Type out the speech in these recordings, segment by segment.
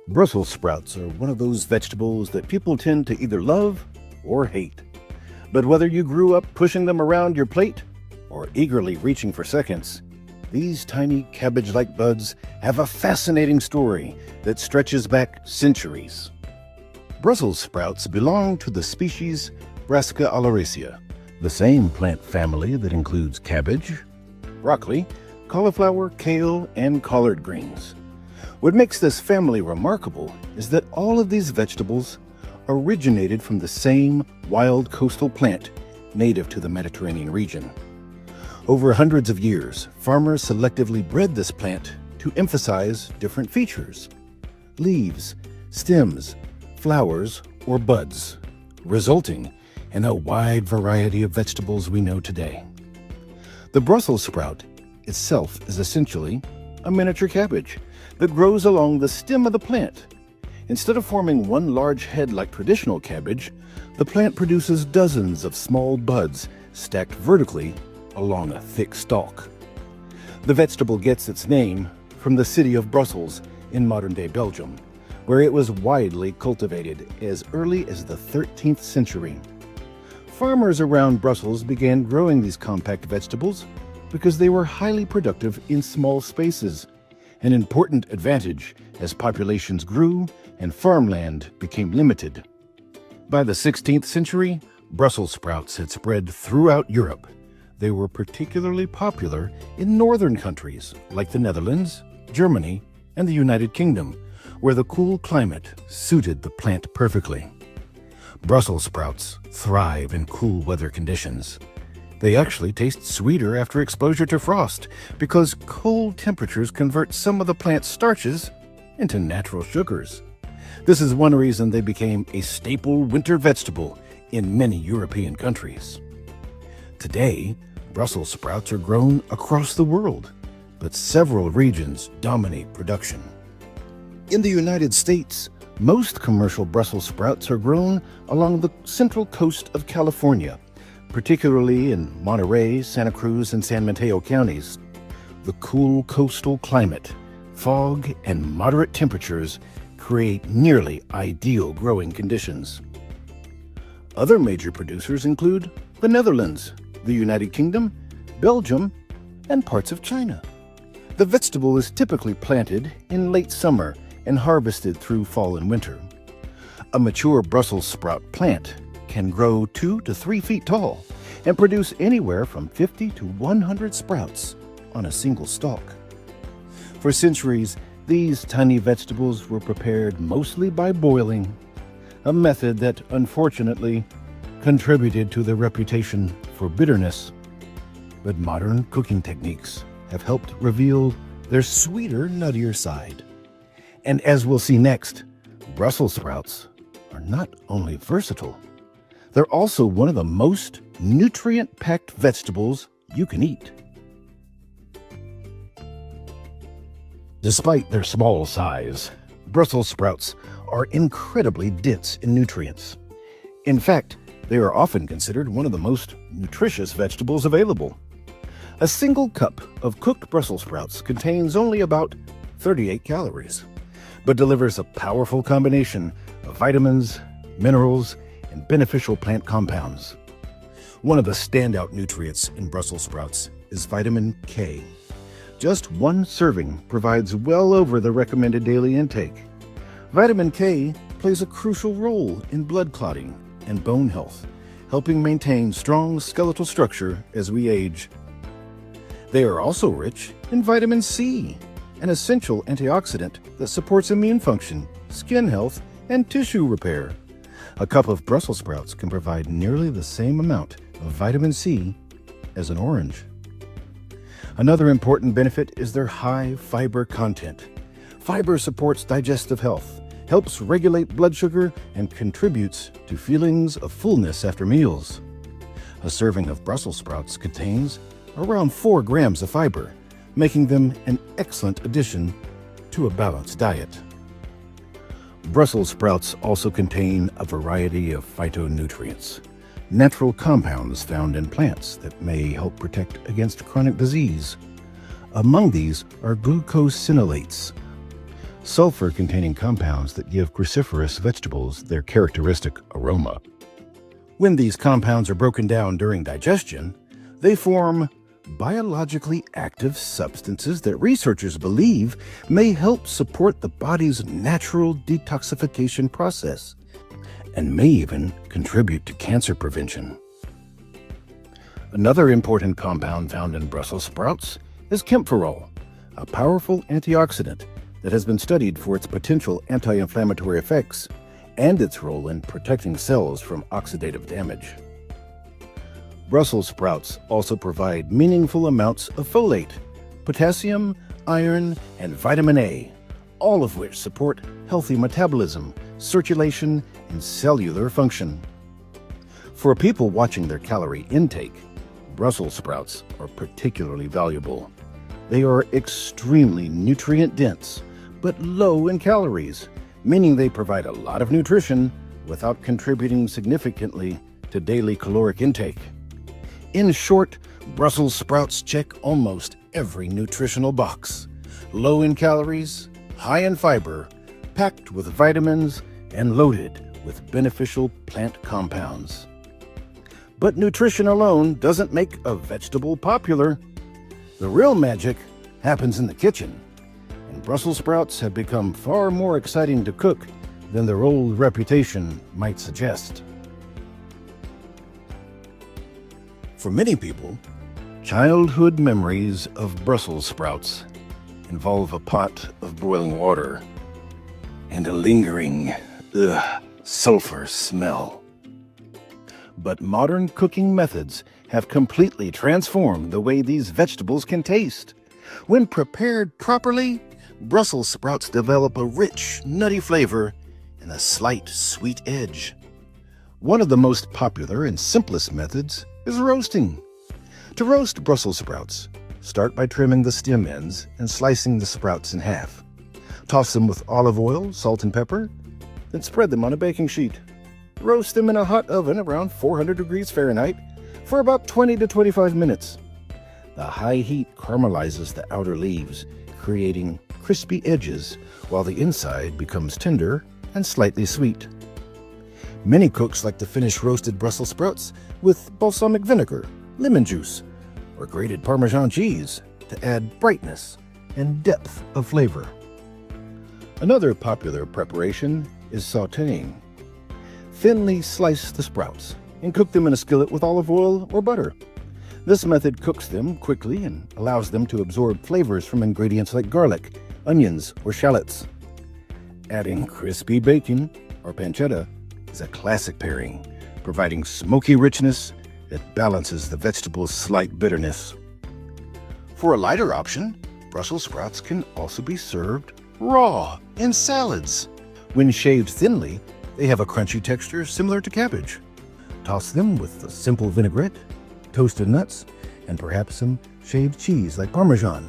Brussels sprouts are one of those vegetables that people tend to either love or hate. But whether you grew up pushing them around your plate or eagerly reaching for seconds, these tiny cabbage-like buds have a fascinating story that stretches back centuries. Brussels sprouts belong to the species Brassica oleracea, the same plant family that includes cabbage, broccoli, cauliflower, kale, and collard greens. What makes this family remarkable is that all of these vegetables originated from the same wild coastal plant native to the Mediterranean region. Over hundreds of years, farmers selectively bred this plant to emphasize different features: leaves, stems, flowers, or buds, resulting in a wide variety of vegetables we know today. The Brussels sprout itself is essentially a miniature cabbage that grows along the stem of the plant. Instead of forming one large head like traditional cabbage, the plant produces dozens of small buds stacked vertically along a thick stalk. The vegetable gets its name from the city of Brussels in modern-day Belgium, where it was widely cultivated as early as the 13th century. Farmers around Brussels began growing these compact vegetables because they were highly productive in small spaces, an important advantage as populations grew and farmland became limited. By the 16th century, Brussels sprouts had spread throughout Europe. They were particularly popular in northern countries like the Netherlands, Germany, and the United Kingdom, where the cool climate suited the plant perfectly. Brussels sprouts thrive in cool weather conditions. They actually taste sweeter after exposure to frost because cold temperatures convert some of the plant's starches into natural sugars. This is one reason they became a staple winter vegetable in many European countries. Today, Brussels sprouts are grown across the world, but several regions dominate production. In the United States, most commercial Brussels sprouts are grown along the central coast of California, particularly in Monterey, Santa Cruz, and San Mateo counties. The cool coastal climate, fog, and moderate temperatures create nearly ideal growing conditions. Other major producers include the Netherlands, the United Kingdom, Belgium, and parts of China. The vegetable is typically planted in late summer and harvested through fall and winter. A mature Brussels sprout plant can grow 2 to 3 feet tall and produce anywhere from 50 to 100 sprouts on a single stalk. For centuries, these tiny vegetables were prepared mostly by boiling, a method that unfortunately contributed to their reputation for bitterness. But modern cooking techniques have helped reveal their sweeter, nuttier side. And as we'll see next, Brussels sprouts are not only versatile, they're also one of the most nutrient-packed vegetables you can eat. Despite their small size, Brussels sprouts are incredibly dense in nutrients. In fact, they are often considered one of the most nutritious vegetables available. A single cup of cooked Brussels sprouts contains only about 38 calories, but delivers a powerful combination of vitamins, minerals, and beneficial plant compounds. One of the standout nutrients in Brussels sprouts is vitamin K. Just one serving provides well over the recommended daily intake. Vitamin K plays a crucial role in blood clotting and bone health, helping maintain strong skeletal structure as we age. They are also rich in vitamin C, an essential antioxidant that supports immune function, skin health, and tissue repair. A cup of Brussels sprouts can provide nearly the same amount of vitamin C as an orange. Another important benefit is their high fiber content. Fiber supports digestive health, helps regulate blood sugar, and contributes to feelings of fullness after meals. A serving of Brussels sprouts contains around 4 grams of fiber, making them an excellent addition to a balanced diet. Brussels sprouts also contain a variety of phytonutrients, natural compounds found in plants that may help protect against chronic disease. Among these are glucosinolates. sulfur-containing compounds that give cruciferous vegetables their characteristic aroma. When these compounds are broken down during digestion, they form biologically active substances that researchers believe may help support the body's natural detoxification process and may even contribute to cancer prevention. Another important compound found in Brussels sprouts is camphorol, a powerful antioxidant that has been studied for its potential anti-inflammatory effects and its role in protecting cells from oxidative damage. Brussels sprouts also provide meaningful amounts of folate, potassium, iron, and vitamin A, all of which support healthy metabolism, circulation, and cellular function. For people watching their calorie intake, Brussels sprouts are particularly valuable. They are extremely nutrient-dense, but low in calories, meaning they provide a lot of nutrition without contributing significantly to daily caloric intake. In short, Brussels sprouts check almost every nutritional box. Low in calories, high in fiber, packed with vitamins, and loaded with beneficial plant compounds. But nutrition alone doesn't make a vegetable popular. The real magic happens in the kitchen, and Brussels sprouts have become far more exciting to cook than their old reputation might suggest. For many people, childhood memories of Brussels sprouts involve a pot of boiling water and a lingering, sulfur smell. But modern cooking methods have completely transformed the way these vegetables can taste. When prepared properly, Brussels sprouts develop a rich, nutty flavor and a slight sweet edge. One of the most popular and simplest methods is roasting. To roast Brussels sprouts, start by trimming the stem ends and slicing the sprouts in half. Toss them with olive oil, salt, and pepper, then spread them on a baking sheet. Roast them in a hot oven around 400 degrees Fahrenheit for about 20 to 25 minutes. The high heat caramelizes the outer leaves, creating crispy edges, while the inside becomes tender and slightly sweet. Many cooks like to finish roasted Brussels sprouts with balsamic vinegar, lemon juice, or grated Parmesan cheese to add brightness and depth of flavor. Another popular preparation is sautéing. Thinly slice the sprouts and cook them in a skillet with olive oil or butter. This method cooks them quickly and allows them to absorb flavors from ingredients like garlic, onions, or shallots. Adding crispy bacon or pancetta is a classic pairing, providing smoky richness that balances the vegetable's slight bitterness. For a lighter option, Brussels sprouts can also be served raw in salads. When shaved thinly, they have a crunchy texture similar to cabbage. Toss them with a simple vinaigrette, toasted nuts, and perhaps some shaved cheese like Parmesan.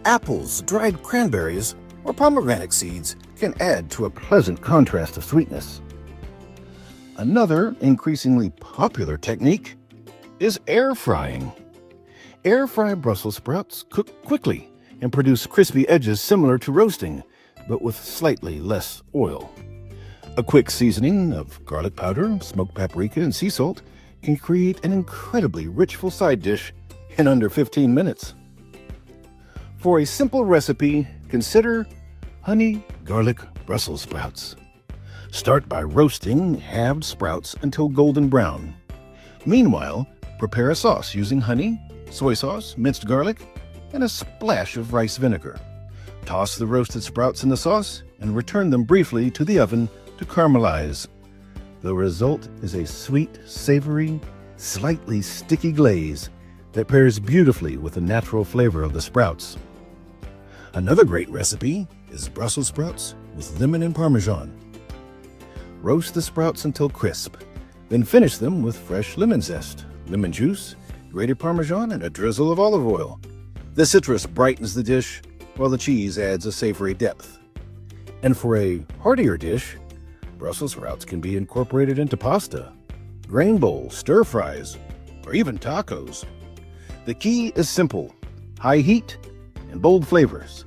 Apples, dried cranberries, or pomegranate seeds can add to a pleasant contrast of sweetness. Another increasingly popular technique is air frying. Air fry Brussels sprouts cook quickly and produce crispy edges similar to roasting, but with slightly less oil. A quick seasoning of garlic powder, smoked paprika, and sea salt can create an incredibly richful side dish in under 15 minutes. For a simple recipe, consider honey garlic Brussels sprouts. Start by roasting halved sprouts until golden brown. Meanwhile, prepare a sauce using honey, soy sauce, minced garlic, and a splash of rice vinegar. Toss the roasted sprouts in the sauce and return them briefly to the oven to caramelize. The result is a sweet, savory, slightly sticky glaze that pairs beautifully with the natural flavor of the sprouts. Another great recipe is Brussels sprouts with lemon and Parmesan. Roast the sprouts until crisp, then finish them with fresh lemon zest, lemon juice, grated Parmesan, and a drizzle of olive oil. The citrus brightens the dish, while the cheese adds a savory depth. And for a heartier dish, Brussels sprouts can be incorporated into pasta, grain bowls, stir fries, or even tacos. The key is simple: high heat and bold flavors.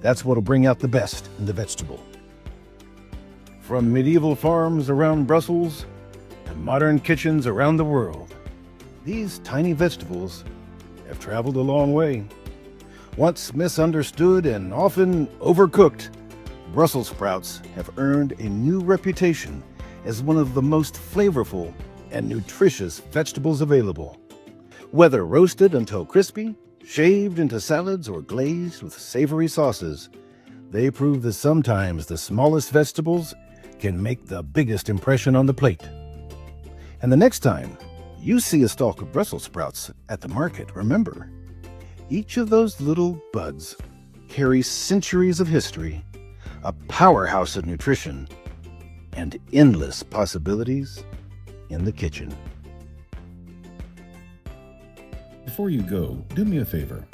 That's what'll bring out the best in the vegetable. From medieval farms around Brussels to modern kitchens around the world, these tiny vegetables have traveled a long way. Once misunderstood and often overcooked, Brussels sprouts have earned a new reputation as one of the most flavorful and nutritious vegetables available. Whether roasted until crispy, shaved into salads, or glazed with savory sauces, they prove that sometimes the smallest vegetables can make the biggest impression on the plate. And the next time you see a stalk of Brussels sprouts at the market, remember, each of those little buds carries centuries of history, a powerhouse of nutrition, and endless possibilities in the kitchen. Before you go, do me a favor.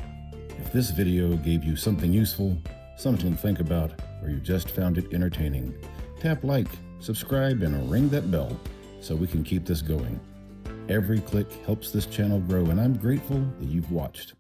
If this video gave you something useful, something to think about, or you just found it entertaining, tap like, subscribe, and ring that bell so we can keep this going. Every click helps this channel grow, and I'm grateful that you've watched.